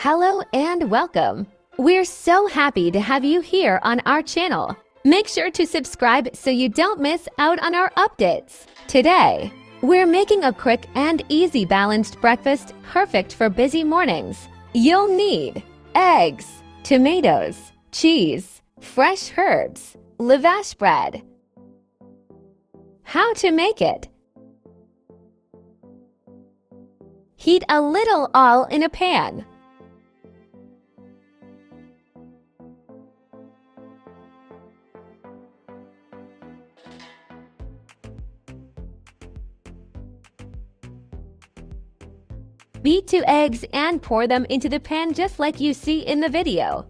Hello and welcome. We're so happy to have you here on our channel. Make sure to subscribe so you don't miss out on our updates. Today, we're making a quick and easy balanced breakfast perfect for busy mornings. You'll need eggs, tomatoes, cheese, fresh herbs, lavash bread. How to make it? Heat a little oil in a pan. Beat 2 eggs and pour them into the pan just like you see in the video.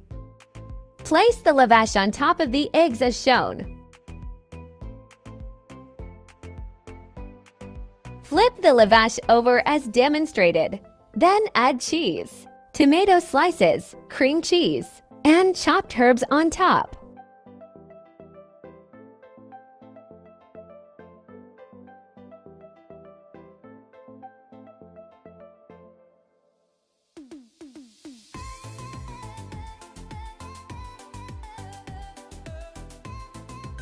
Place the lavash on top of the eggs as shown. Flip the lavash over as demonstrated. Then add cheese, tomato slices, cream cheese, and chopped herbs on top.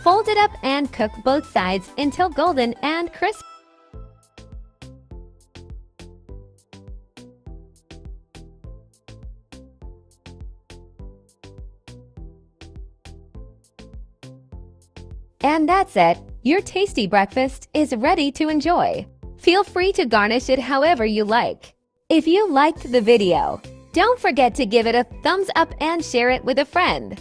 Fold it up and cook both sides until golden and crisp. And that's it. Your tasty breakfast is ready to enjoy. Feel free to garnish it however you like. If you liked the video, don't forget to give it a thumbs up and share it with a friend.